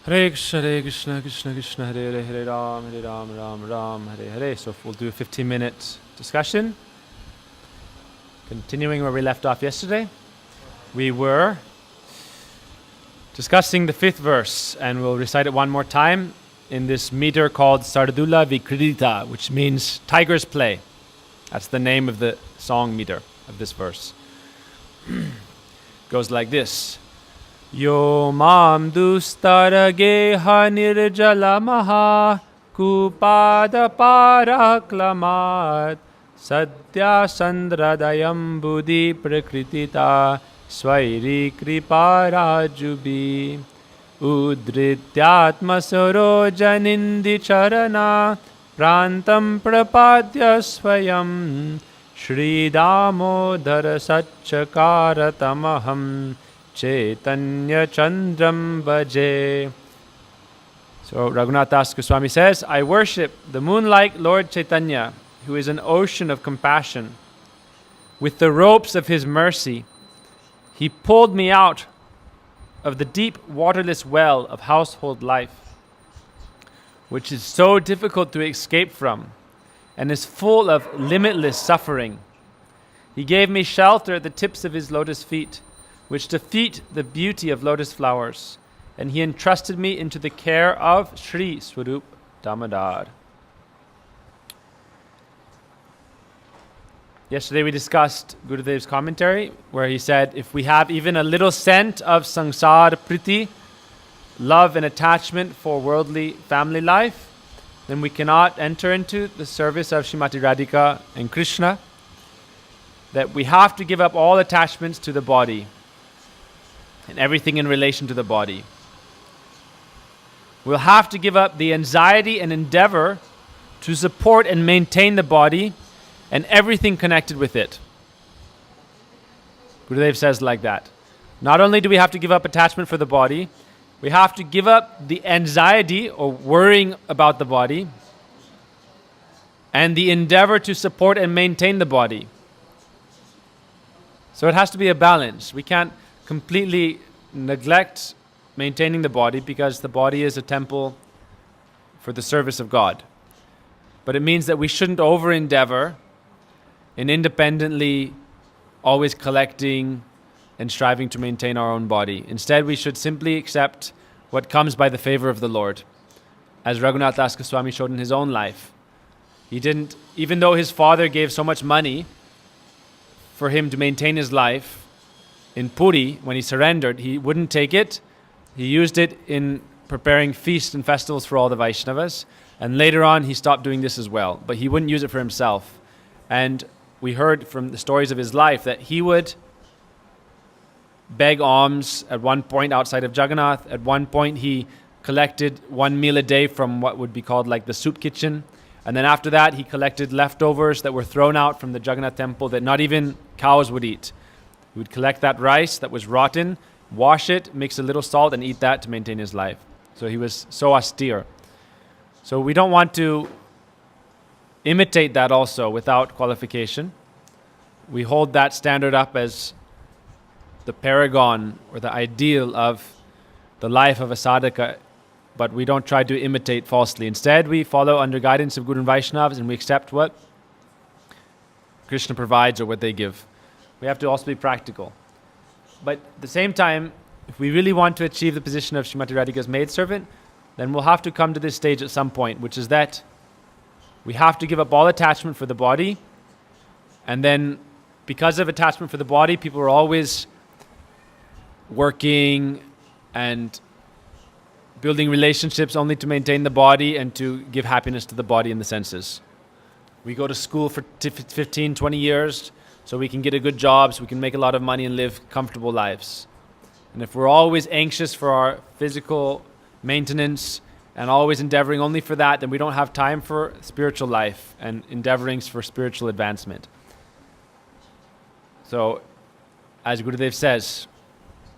Hare Krishna, Krishna Krishna, Hare Hare, Hare Ram, Ram Ram, Hare Hare. So we'll do a 15-minute discussion. Continuing where we left off yesterday. We were discussing the 5th verse, and we'll recite it one more time in this meter called Sardula Vikridita, which means tiger's play. That's the name of the song meter of this verse. Goes like this. Yo mam dustara geha nirjala maha kupada paraklamat sadya sandradayam buddhi prakritita swairi kriparajubi udrityatma sarojanindi charana prantam prapadya swayam Shri Damodara Satchakaratamaham Chaitanya Chandram Bhaje. So Raghunath Das Goswami says, I worship the moon-like Lord Chaitanya, who is an ocean of compassion. With the ropes of his mercy, he pulled me out of the deep waterless well of household life, which is so difficult to escape from, and is full of limitless suffering. He gave me shelter at the tips of his lotus feet, which defeat the beauty of lotus flowers, and he entrusted me into the care of Sri Swarup Damodar. Yesterday we discussed Gurudev's commentary, where he said, if we have even a little scent of sangsar priti, love and attachment for worldly family life, then we cannot enter into the service of Srimati Radhika and Krishna, that we have to give up all attachments to the body and everything in relation to the body. We'll have to give up the anxiety and endeavor to support and maintain the body and everything connected with it. Gurudev says like that. Not only do we have to give up attachment for the body, we have to give up the anxiety or worrying about the body and the endeavor to support and maintain the body. So it has to be a balance. We can't completely neglect maintaining the body because the body is a temple for the service of God. But it means that we shouldn't over-endeavor in independently always collecting and striving to maintain our own body. Instead, we should simply accept what comes by the favor of the Lord. As Raghunath Das Goswami showed in his own life. He didn't, even though his father gave so much money for him to maintain his life in Puri, when he surrendered, he wouldn't take it. He used it in preparing feasts and festivals for all the Vaishnavas. And later on, he stopped doing this as well. But he wouldn't use it for himself. And we heard from the stories of his life that he would beg alms at one point outside of Jagannath. At one point he collected one meal a day from what would be called like the soup kitchen. And then after that he collected leftovers that were thrown out from the Jagannath temple that not even cows would eat. He would collect that rice that was rotten, wash it, mix a little salt and eat that to maintain his life. So he was so austere. So we don't want to imitate that also without qualification. We hold that standard up as the paragon or the ideal of the life of a sadhaka, but we don't try to imitate falsely. Instead, we follow under guidance of Guru and Vaishnavas and we accept what Krishna provides or what they give. We have to also be practical. But at the same time, if we really want to achieve the position of Srimati Radhika's maidservant, then we'll have to come to this stage at some point, which is that we have to give up all attachment for the body, and then because of attachment for the body, people are always working and building relationships only to maintain the body and to give happiness to the body and the senses. We go to school for 15, 20 years so we can get a good job, so we can make a lot of money and live comfortable lives. And if we're always anxious for our physical maintenance and always endeavoring only for that, then we don't have time for spiritual life and endeavorings for spiritual advancement. So, as Gurudev says,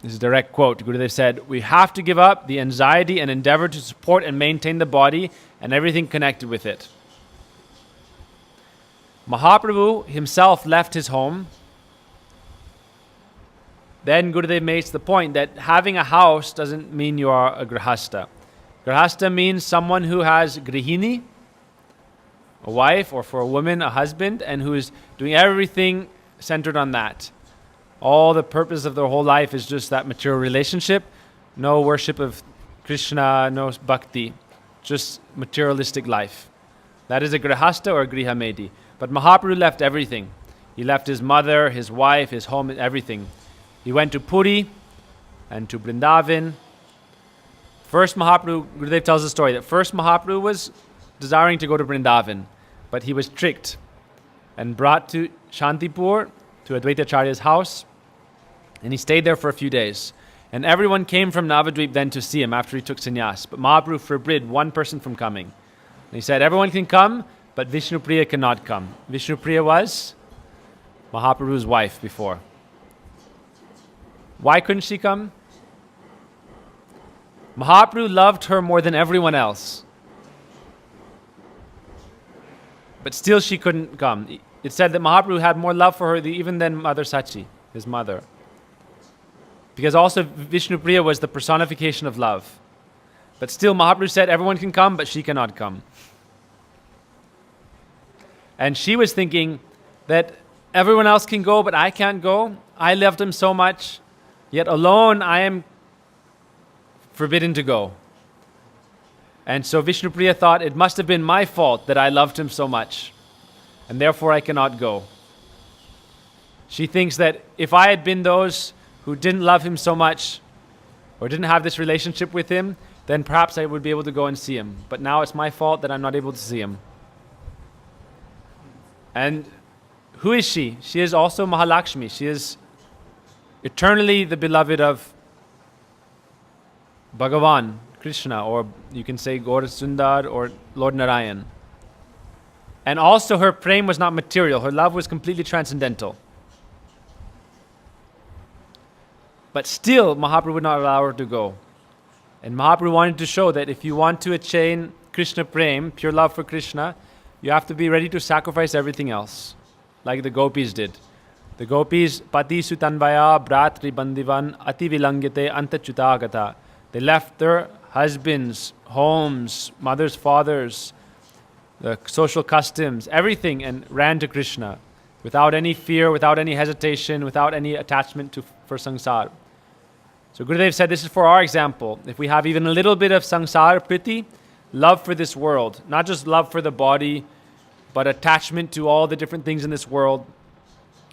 this is a direct quote, Gurudev said, we have to give up the anxiety and endeavor to support and maintain the body and everything connected with it. Mahaprabhu himself left his home Then Gurudev makes the point that having a house doesn't mean you are a grihasta. Grihasta means someone who has grihini, a wife, or for a woman, a husband, and who is doing everything centered on that. All the purpose of their whole life is just that material relationship, no worship of Krishna, no bhakti, just materialistic life. That is a grihasta or a grihamedi. But Mahaprabhu left everything. He left his mother, his wife, his home, everything. He went to Puri and to Vrindavan. First Mahaprabhu, Gurudev tells the story that first Mahaprabhu was desiring to go to Vrindavan, but he was tricked and brought to Shantipur, to Advaitacharya's house, and he stayed there for a few days. And everyone came from Navadvip then to see him after he took sannyas. But Mahaprabhu forbid one person from coming. And he said, everyone can come, but Vishnupriya cannot come. Vishnupriya was Mahaprabhu's wife before. Why couldn't she come? Mahaprabhu loved her more than everyone else. But still she couldn't come. It said that Mahaprabhu had more love for her even than Mother Sachi, his mother. Because also Vishnupriya was the personification of love. But still Mahaprabhu said everyone can come, but she cannot come. And she was thinking that everyone else can go, but I can't go. I loved him so much, yet alone I am forbidden to go. And so Vishnupriya thought it must have been my fault that I loved him so much, and therefore I cannot go. She thinks that if I had been those who didn't love him so much, or didn't have this relationship with him, then perhaps I would be able to go and see him. But now it's my fault that I'm not able to see him. And who is she? She is also Mahalakshmi. She is eternally the beloved of Bhagavan, Krishna, or you can say Gaura Sundar or Lord Narayan. And also her prema was not material. Her love was completely transcendental. But still, Mahaprabhu would not allow her to go. And Mahaprabhu wanted to show that if you want to attain Krishna-prema, pure love for Krishna, you have to be ready to sacrifice everything else, like the gopis did. The gopis, pati sutanvaya bratri bandivan ati vilangyate antachutagata. They left their husbands, homes, mothers, fathers, the social customs, everything, and ran to Krishna without any fear, without any hesitation, without any attachment for samsara. So Gurudev said this is for our example. If we have even a little bit of samsara priti, love for this world, not just love for the body, but attachment to all the different things in this world.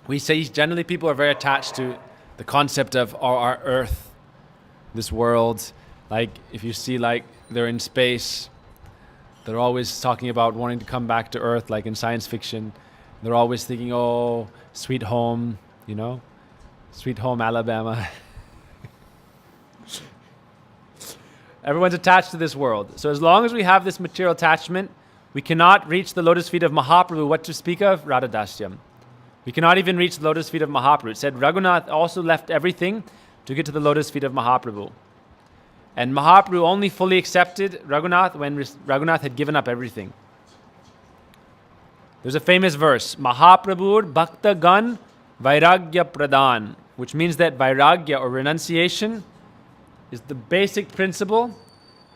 We say generally people are very attached to the concept of our earth, this world. Like if you see like they're in space, they're always talking about wanting to come back to earth, like in science fiction. They're always thinking, oh, sweet home, sweet home Alabama. Everyone's attached to this world. So as long as we have this material attachment, we cannot reach the lotus feet of Mahaprabhu. What to speak of? Radha Dasyam. We cannot even reach the lotus feet of Mahaprabhu. It said Raghunath also left everything to get to the lotus feet of Mahaprabhu. And Mahaprabhu only fully accepted Raghunath when Raghunath had given up everything. There's a famous verse, Mahaprabhur Bhakta Gan Vairagya Pradhan, which means that Vairagya or renunciation is the basic principle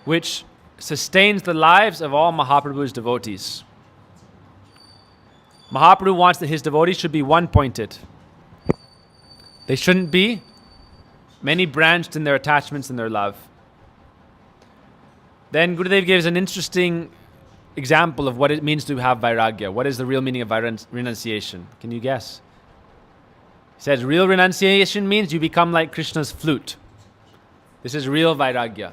which sustains the lives of all Mahaprabhu's devotees. Mahaprabhu wants that his devotees should be one-pointed. They shouldn't be many branched in their attachments and their love. Then Gurudev gives an interesting example of what it means to have vairagya. What is the real meaning of renunciation? Can you guess? He says real renunciation means you become like Krishna's flute. This is real vairagya.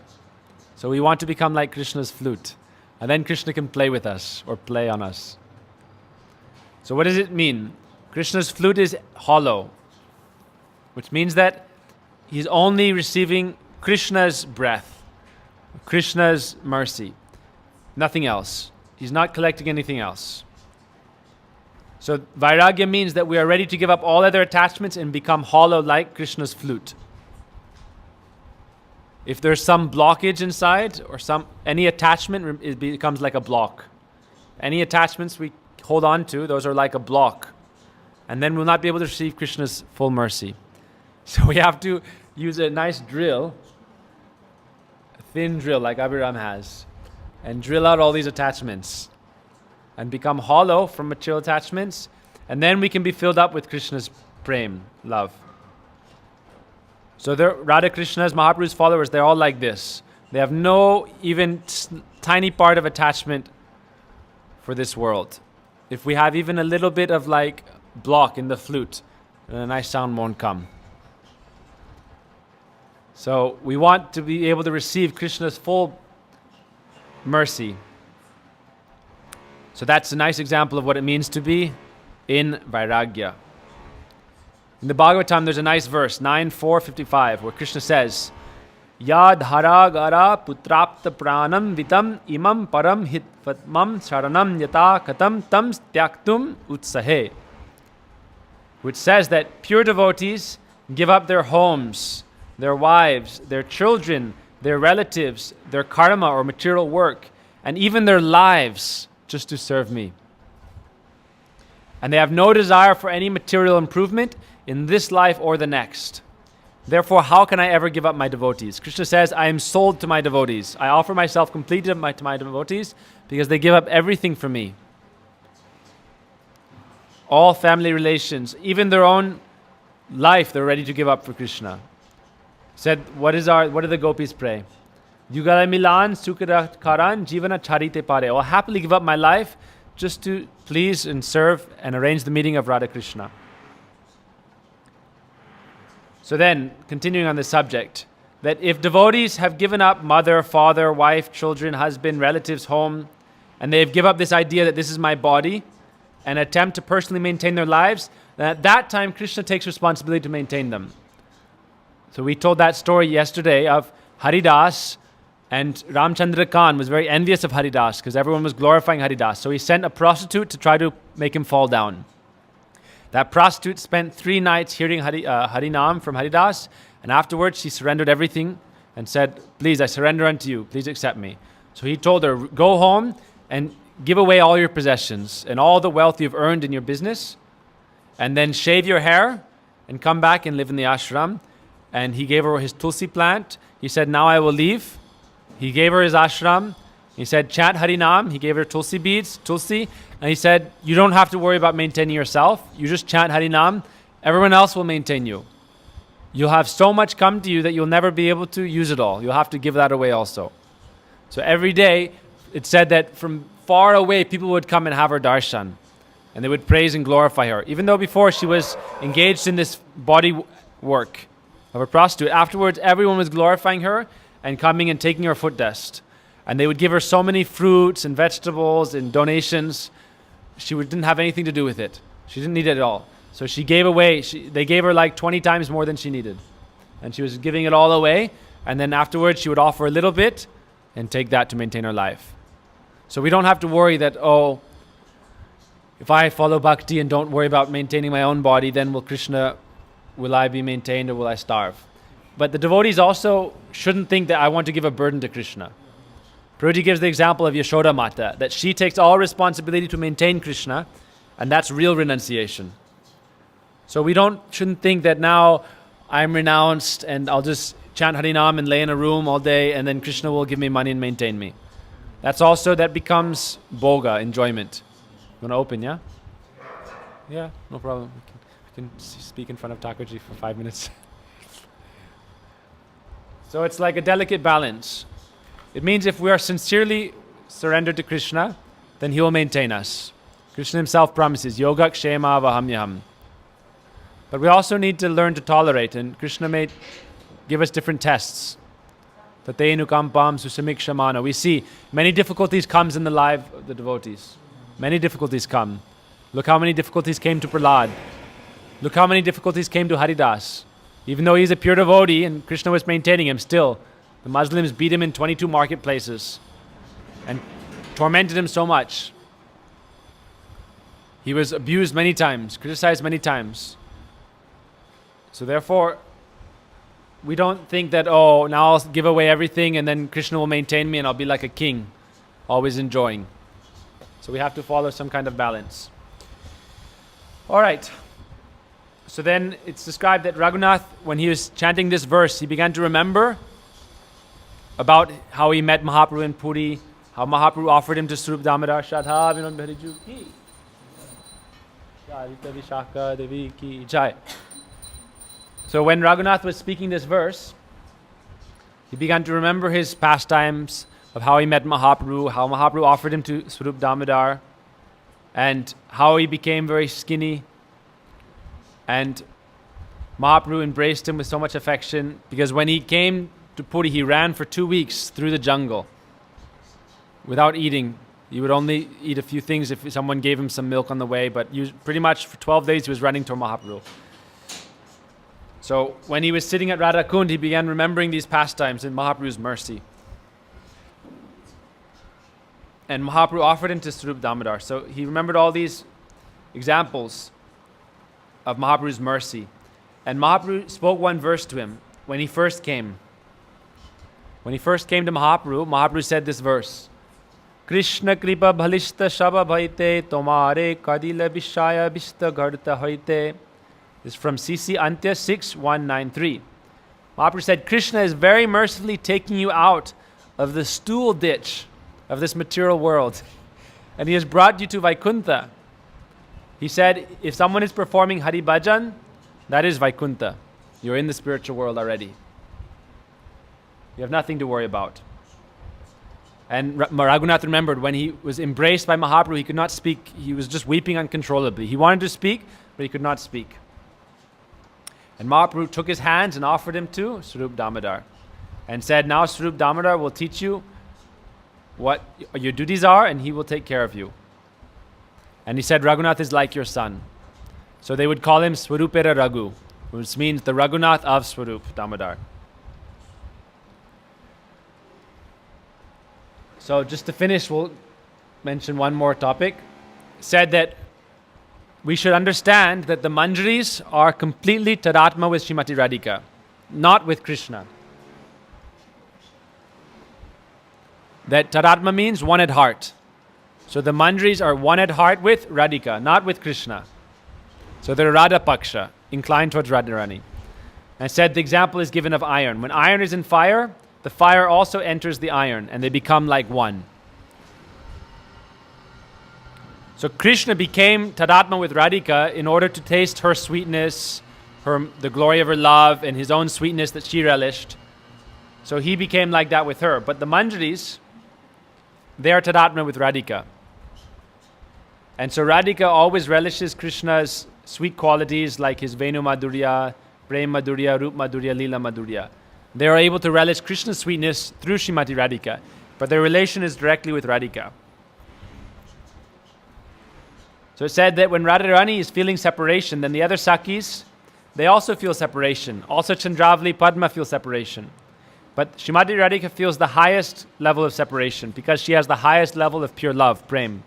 So we want to become like Krishna's flute. And then Krishna can play with us or play on us. So what does it mean? Krishna's flute is hollow, which means that he's only receiving Krishna's breath, Krishna's mercy, nothing else. He's not collecting anything else. So vairagya means that we are ready to give up all other attachments and become hollow like Krishna's flute. If there's some blockage inside or any attachment, it becomes like a block. Any attachments we hold on to, those are like a block. And then we'll not be able to receive Krishna's full mercy. So we have to use a nice drill, a thin drill like Abhiram has, and drill out all these attachments and become hollow from material attachments, and then we can be filled up with Krishna's prem, love. So Radha Krishna's, Mahaprabhu's followers, they're all like this. They have no even tiny part of attachment for this world. If we have even a little bit of like block in the flute, then a nice sound won't come. So we want to be able to receive Krishna's full mercy. So that's a nice example of what it means to be in Vairagya. In the Bhagavatam, there's a nice verse, 9.4.55, where Krishna says, Yad hara gara putrapta pranam vitam imam param hitvatmam saranam yata katam tam tyaktum utsahe. Which says that pure devotees give up their homes, their wives, their children, their relatives, their karma or material work, and even their lives just to serve me. And they have no desire for any material improvement in this life or the next. Therefore, how can I ever give up my devotees? Krishna says, I am sold to my devotees. I offer myself completely to my devotees because they give up everything for me. All family relations, even their own life, they're ready to give up for Krishna. Said, what do the gopis pray? Yugala milan sukara karan jivana charite pare. I'll happily give up my life just to please and serve and arrange the meeting of Radha Krishna. So then, continuing on this subject, that if devotees have given up mother, father, wife, children, husband, relatives, home, and they have given up this idea that this is my body, and attempt to personally maintain their lives, then at that time Krishna takes responsibility to maintain them. So we told that story yesterday of Haridas, and Ramchandra Khan was very envious of Haridas because everyone was glorifying Haridas. So he sent a prostitute to try to make him fall down. That prostitute spent 3 nights hearing Harinam from Haridas, and afterwards she surrendered everything and said, please, I surrender unto you, please accept me. So he told her, go home and give away all your possessions and all the wealth you've earned in your business, and then shave your hair and come back and live in the ashram. And he gave her his tulsi plant. He said, now I will leave. He gave her his ashram. He said, chant Harinam. He gave her tulsi beads, tulsi. And he said, you don't have to worry about maintaining yourself. You just chant Harinam. Everyone else will maintain you. You'll have so much come to you that you'll never be able to use it all. You'll have to give that away also. So every day, it said that from far away, people would come and have her darshan. And they would praise and glorify her. Even though before she was engaged in this body work of a prostitute, afterwards everyone was glorifying her and coming and taking her foot dust. And they would give her so many fruits and vegetables and donations. She didn't have anything to do with it. She didn't need it at all. So she gave away, they gave her like 20 times more than she needed. And she was giving it all away. And then afterwards she would offer a little bit and take that to maintain her life. So we don't have to worry that, if I follow bhakti and don't worry about maintaining my own body, then will I be maintained or will I starve? But the devotees also shouldn't think that I want to give a burden to Krishna. Prabhuji gives the example of Yashoda Mata, that she takes all responsibility to maintain Krishna, and that's real renunciation. So we shouldn't think that now I'm renounced and I'll just chant Harinam and lay in a room all day and then Krishna will give me money and maintain me. That becomes bhoga, enjoyment. You want to open, yeah? Yeah, no problem. I can speak in front of Thakurji for 5 minutes. So it's like a delicate balance. It means if we are sincerely surrendered to Krishna, then He will maintain us. Krishna Himself promises, Yoga Kshema Vahamyaham. But we also need to learn to tolerate, and Krishna may give us different tests. Tatenu kampam susamikshamana. We see many difficulties comes in the life of the devotees. Many difficulties come. Look how many difficulties came to Prahlad. Look how many difficulties came to Haridas. Even though he's a pure devotee and Krishna was maintaining him, still, the Muslims beat him in 22 marketplaces and tormented him so much. He was abused many times, criticized many times. So therefore, we don't think that, now I'll give away everything and then Krishna will maintain me and I'll be like a king, always enjoying. So we have to follow some kind of balance. All right. So then it's described that Raghunath, when he was chanting this verse, he began to remember about how he met Mahaprabhu in Puri, how Mahaprabhu offered him to Swarup Damodar, Shadha Vinod Bhariju ki, Sharita Vishaka Devi ki jai. So when Raghunath was speaking this verse, he began to remember his pastimes of how he met Mahaprabhu, how Mahaprabhu offered him to Swarup Damodar, and how he became very skinny. And Mahaprabhu embraced him with so much affection, because when he came to Puri, he ran for 2 weeks through the jungle without eating. He would only eat a few things if someone gave him some milk on the way, but pretty much for 12 days he was running to Mahaprabhu. So when he was sitting at Radha Kund, he began remembering these pastimes in Mahaprabhu's mercy. And Mahaprabhu offered him to Swarup Damodar. So he remembered all these examples of Mahaprabhu's mercy. And Mahaprabhu spoke one verse to him when he first came. When he first came to Mahaprabhu, Mahaprabhu said this verse, Krishna kripa bhalishta shaba bhaite tomare kadila vishaya vishta gharta haite. This is from CC Antya 6193. Mahaprabhu said, Krishna is very mercifully taking you out of the stool ditch of this material world, and he has brought you to Vaikuntha. He said, if someone is performing Hari Bhajan, that is Vaikuntha. You're in the spiritual world already. You have nothing to worry about. And Raghunath remembered when he was embraced by Mahaprabhu, he could not speak. He was just weeping uncontrollably. He wanted to speak, but he could not speak. And Mahaprabhu took his hands and offered him to Swarup Damodar and said, now Swarup Damodar will teach you what your duties are, and he will take care of you. And he said, Raghunath is like your son. So they would call him Swarupera Raghu, which means the Raghunath of Swarup Damodar. So just to finish, we'll mention one more topic. Said that we should understand that the Manjaris are completely Tadatma with Srimati Radhika, not with Krishna. That Tadatma means one at heart. So the Manjaris are one at heart with Radhika, not with Krishna. So they're Radha Paksha, inclined towards Radharani. And said the example is given of iron. When iron is in fire, the fire also enters the iron, and they become like one. So Krishna became Tadatma with Radhika in order to taste her sweetness, the glory of her love, and his own sweetness that she relished. So he became like that with her. But the Manjaris, they are Tadatma with Radhika. And so Radhika always relishes Krishna's sweet qualities like his Venu Madhurya, Prem Madhurya, Rup Madhurya, Lila Madhurya. They are able to relish Krishna's sweetness through Srimati Radhika, but their relation is directly with Radhika. So it said that when Radharani is feeling separation, then the other Sakhis, they also feel separation. Also Chandravali, Padma feel separation. But Srimati Radhika feels the highest level of separation because she has the highest level of pure love, Prem.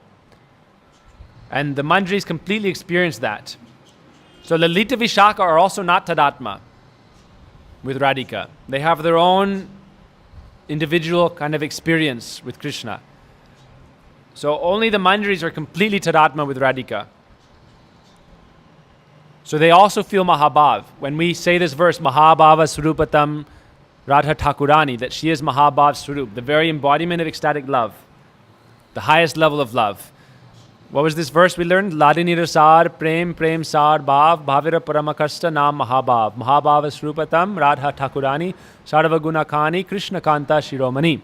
And the Manjaris completely experience that. So Lalita Vishaka are also not Tadatma with Radhika. They have their own individual kind of experience with Krishna. So only the Manjaris are completely Tadatma with Radhika. So they also feel Mahabhav. When we say this verse, Mahabhava Swarupatam Radha Thakurani, that she is Mahabhav Swarup, the very embodiment of ecstatic love, the highest level of love. What was this verse we learned? Ladini Sar, Prem, Prem Sar, Bhav, Bhavira Paramakasta Nam Mahabhav. Mahabhava Swarupatam Radha Thakurani, Sarva Gunakani, Krishna Kanta Shiromani.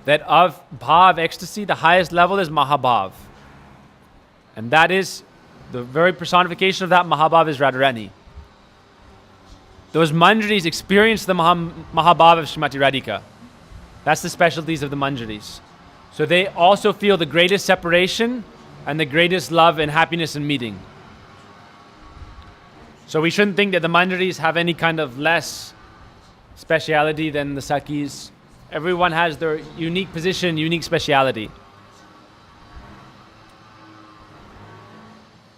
That of Bhav, ecstasy, the highest level is Mahabhav. And that is, the very personification of that Mahabhav is Radharani. Those Manjaris experience the Mahabhav of Srimati Radhika. That's the specialties of the Manjaris. So they also feel the greatest separation and the greatest love and happiness in meeting. So we shouldn't think that the Manjaris have any kind of less speciality than the Sakhis. Everyone has their unique position, unique speciality.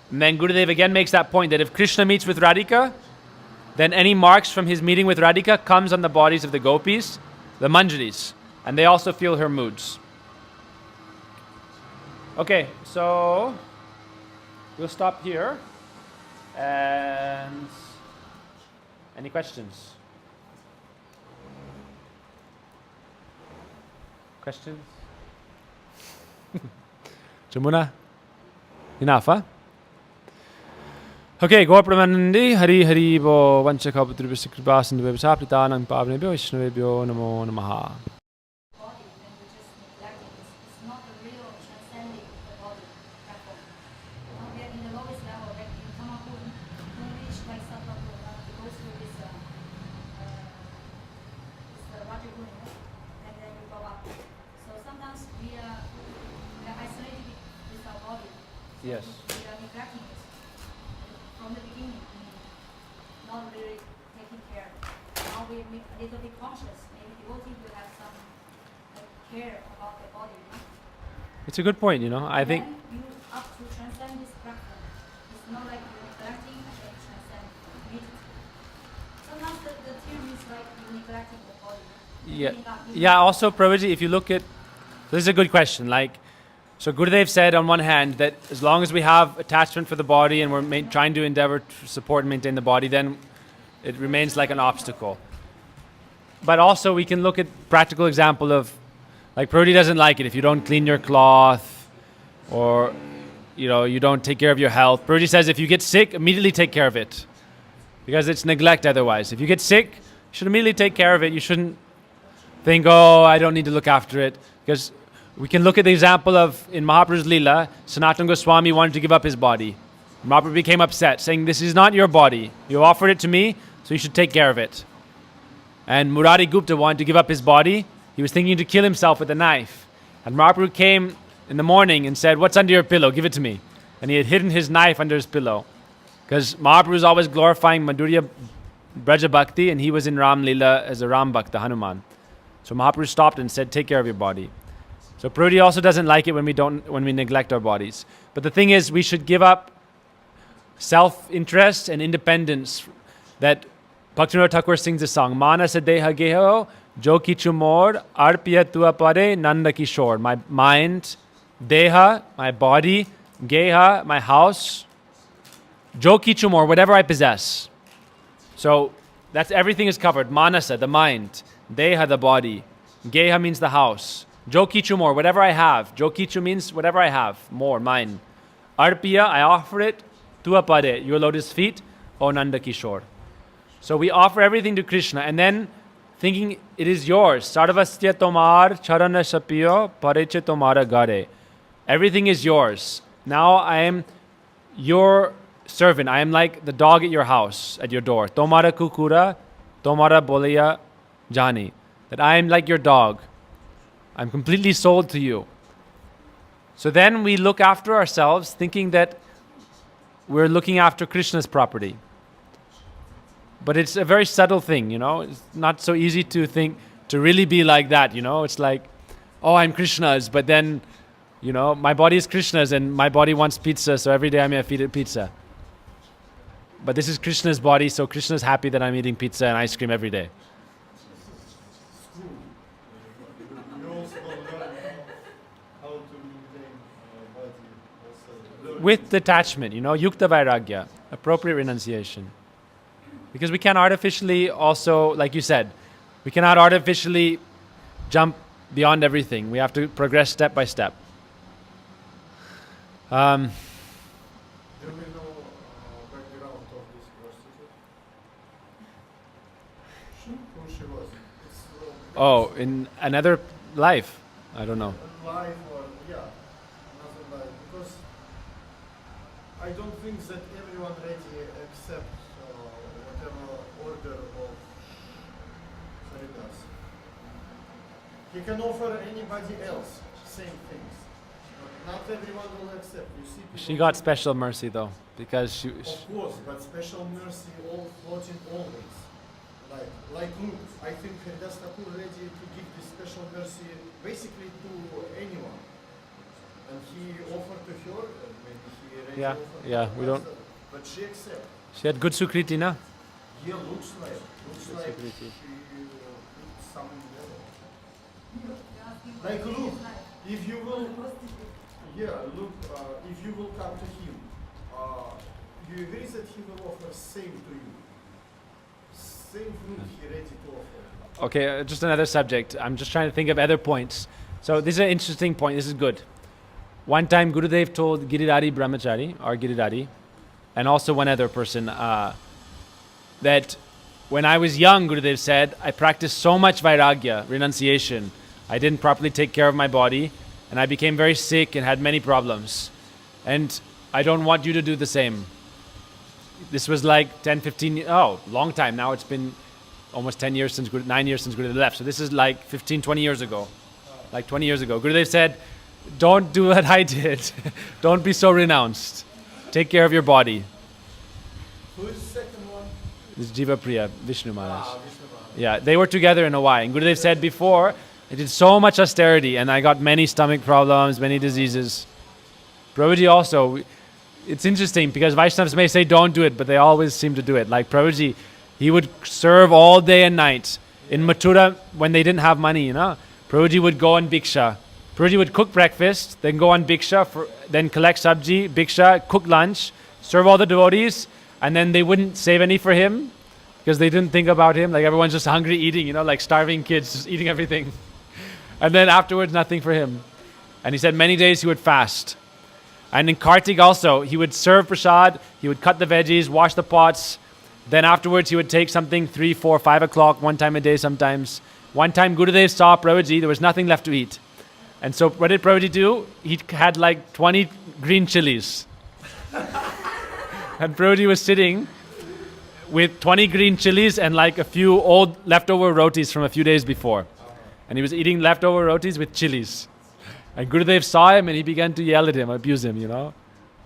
And then Gurudev again makes that point that if Krishna meets with Radhika, then any marks from his meeting with Radhika comes on the bodies of the gopis, the Manjaris, and they also feel her moods. Okay, so we'll stop here. And any questions? Questions? Jamuna? Enough, huh? Okay, Gorpramanandi, Hari Hari Bo, Vanchakaputrubisikribasan, Vipsapitanam, Pavnebyo, Ishnavebyo, Namo Namaha. Body and we just neglecting it. It's not the real transcending the body platform. We are in the lowest level, like in Kamakun, when we reach like Sattva-gun, we go through this Rajagun, and then we go up. So sometimes we are isolated with our body. So Yes. we are neglecting it from the beginning, not really taking care. Now we make a little bit conscious. Maybe devotee will have some care about the body. It's a good point, I think. Then you up to transcend this platform. It's not like you're neglecting and then transcend immediately. Sometimes the term is like you're neglecting the body. Yeah, also, Prabhuji, if you look at, this is a good question. So Gurudev said on one hand that as long as we have attachment for the body and we're trying to endeavor to support and maintain the body, then it remains like an obstacle. But also we can look at practical example of, like Prabhuji doesn't like it if you don't clean your cloth or, you don't take care of your health. Prabhuji says if you get sick, immediately take care of it because it's neglect otherwise. If you get sick, you should immediately take care of it. You shouldn't think, oh, I don't need to look after it, because we can look at the example of in Mahaprabhu's Leela, Sanatana Goswami wanted to give up his body. Mahaprabhu became upset, saying, this is not your body. You offered it to me, so you should take care of it. And Murari Gupta wanted to give up his body. He was thinking to kill himself with a knife. And Mahaprabhu came in the morning and said, what's under your pillow? Give it to me. And he had hidden his knife under his pillow. Because Mahaprabhu was always glorifying Madhurya Braja Bhakti, and he was in Ram Leela as a Ram Bhakta, Hanuman. So Mahaprabhu stopped and said, take care of your body. So Prabhuji also doesn't like it when we neglect our bodies. But the thing is, we should give up self-interest and independence. That Bhaktivinoda Thakur sings a song, Manasa Deha Geho, Jo Kichu Mor, Arpya Tua Pare, Nanda Kishore. My mind, Deha, my body, Geha, my house, Jo Kichu Mor, whatever I possess. So that's everything is covered. Manasa, the mind, Deha, the body, Geha means the house. Jo Kichu Mor, whatever I have. Jo Kichu means whatever I have, more, mine. Arpiya, I offer it. Tua Pade, your lotus feet, O Nanda Kishore. So we offer everything to Krishna and then thinking it is yours. Sarvasya Tomar Charana Shapiyo Pareche Tomara Gare. Everything is yours. Now I am your servant. I am like the dog at your house, at your door. Tomara Kukura, Tomara Boleya Jani. That I am like your dog. I'm completely sold to you. So then we look after ourselves thinking that we're looking after Krishna's property. But it's a very subtle thing, It's not so easy to think, to really be like that, It's like, oh, I'm Krishna's, but then, my body is Krishna's and my body wants pizza, so every day I'm going to feed it pizza. But this is Krishna's body, so Krishna's happy that I'm eating pizza and ice cream every day. With detachment, Yukta Vairagya, appropriate renunciation. Because we can't artificially also, like you said, we cannot artificially jump beyond everything. We have to progress step by step. Do we know background of this prostitute? Who she was? Oh, in another life? I don't know. Life or, another life. Because I don't think that everyone ready accept whatever order of Haridas. He can offer anybody else same things. But not everyone will accept. You see, people She got special mercy though, because she Of course, but special mercy all floating always. Like Luke, I think Haridas Thakur ready to give this special mercy basically to anyone. And he offered to her, and maybe he ready Yeah, offered to yeah, we don't- herself. But she accepted. she had good sukriti, na? Yeah, looks like Security. she some level. Like look, if you will, if you will come to him, Do you agree that he will offer same to you? Same fruit he ready to offer. Okay, just another subject. I'm just trying to think of other points. So this is an interesting point. This is good. One time Gurudev told Giridhari Brahmachari, or Giridhari, and also one other person, that when I was young, Gurudev said, I practiced so much vairagya, renunciation. I didn't properly take care of my body, and I became very sick and had many problems. And I don't want you to do the same. This was like 10, 15, long time. Now it's been almost 10 years since, 9 years since Gurudev left. So this is like 15, 20 years ago. Like 20 years ago. Gurudev said, don't do what I did. Don't be so renounced. Take care of your body. Who is the second one? This is Jiva Priya, Vishnu Maharaj. Vishnu Maharaj. Yeah, they were together in Hawaii. And Gurudev said before, I did so much austerity and I got many stomach problems, many diseases. Prabhuji also, it's interesting because Vaishnavas may say don't do it, but they always seem to do it. Like Prabhuji, he would serve all day and night. In Mathura, when they didn't have money, Prabhuji would go on Bhiksha. Prabhuji would cook breakfast, then go on Bhiksha, then collect sabji, Bhiksha, cook lunch, serve all the devotees, and then they wouldn't save any for him because they didn't think about him. Like everyone's just hungry eating, like starving kids, just eating everything. And then afterwards, nothing for him. And he said many days he would fast. And in Kartik also, he would serve prasad, he would cut the veggies, wash the pots. Then afterwards, he would take something 3, 4, 5 o'clock, one time a day sometimes. One time, Gurudev saw Prabhuji, there was nothing left to eat. And so what did Prabhuji do? He had like 20 green chilies. And Prabhuji was sitting with 20 green chilies and like a few old leftover rotis from a few days before. And he was eating leftover rotis with chilies. And Gurudev saw him and he began to yell at him, abuse him,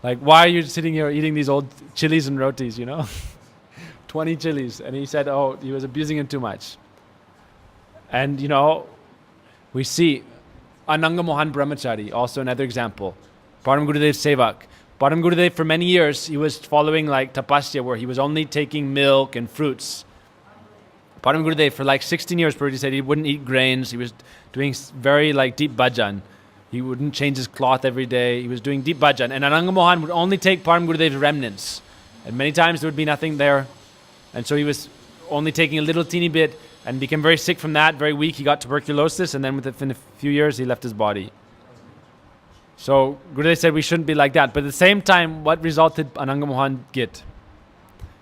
Like, why are you sitting here eating these old chilies and rotis, 20 chilies. And he said, he was abusing him too much. And, we see Ananga Mohan Brahmachari, also another example. Param Gurudev Sevak. Param Gurudev, for many years, he was following like tapasya, where he was only taking milk and fruits. Param Gurudev, for like 16 years, Prabhuji said he wouldn't eat grains. He was doing very like deep bhajan. He wouldn't change his cloth every day. He was doing deep bhajan. And Ananga Mohan would only take Param Gurudev's remnants. And many times there would be nothing there. And so he was only taking a little teeny bit and became very sick from that, very weak. He got tuberculosis, and then within a few years, he left his body. So Gurudev said we shouldn't be like that. But at the same time, what result did Ananga Mohan get?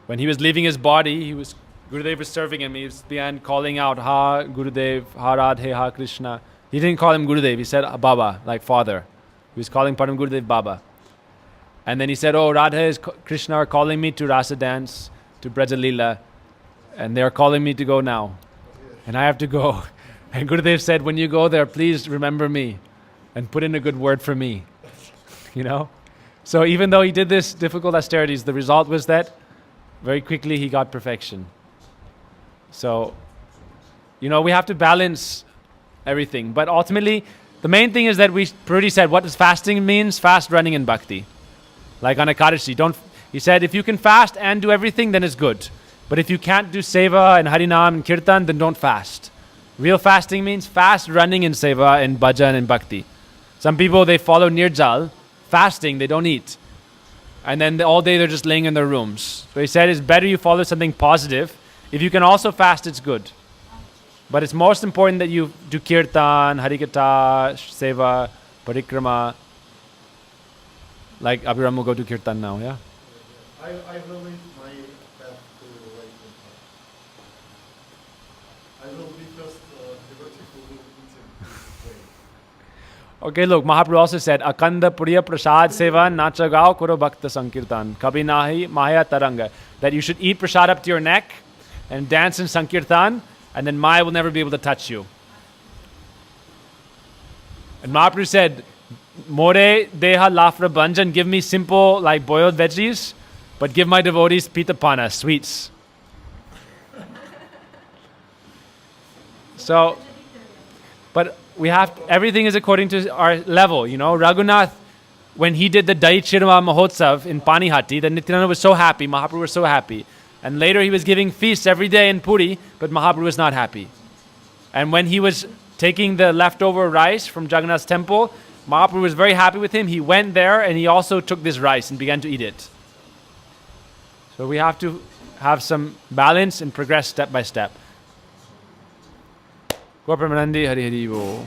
When he was leaving his body, Gurudev was serving him. He began calling out, Ha Gurudev, Ha Radhe, Ha Krishna. He didn't call him Gurudev. He said Baba, like father. He was calling Param Gurudev Baba. And then he said, Radha and Krishna are calling me to Rasa dance, to Braja Leela. And they are calling me to go now. And I have to go. And Gurudev said, when you go there, please remember me and put in a good word for me. So even though he did this difficult austerities, the result was that very quickly he got perfection. So, we have to balance everything. But ultimately, the main thing is that we already said what does fasting means? Fast running in bhakti. Like on Ekadashi. He said, if you can fast and do everything, then it's good. But if you can't do seva and harinam and kirtan, then don't fast. Real fasting means fast running in seva and bhajan and bhakti. Some people, they follow nirjal, fasting, they don't eat. And then all day they're just laying in their rooms. So he said it's better you follow something positive. If you can also fast, it's good. But it's most important that you do kirtan, harikatha, seva, parikrama. Like Abhiram will go to kirtan now, yeah? I will lead my path to Vaikuntha. I will be first devotee who will eat in this way. Okay, look, Mahaprabhu also said, Akanda Puriya Prasad Seva Nachagao Kuro Bhakta Sankirtan Kabhi Nahi Maya Taranga. That you should eat prasad up to your neck and dance in Sankirtan, and then Maya will never be able to touch you. And Mahaprabhu said, More Deha Lafra Banjan, give me simple like boiled veggies, but give my devotees pitapana, sweets. So, but everything is according to our level, Raghunath, when he did the Dai Chirma Mahotsav in Panihati, then Nityananda was so happy, Mahaprabhu was so happy. And later he was giving feasts every day in Puri, but Mahaprabhu was not happy. And when he was taking the leftover rice from Jagannath's temple, Mahaprabhu was very happy with him. He went there and he also took this rice and began to eat it. So we have to have some balance and progress step by step. Gopramanandi Hari Hari Bo.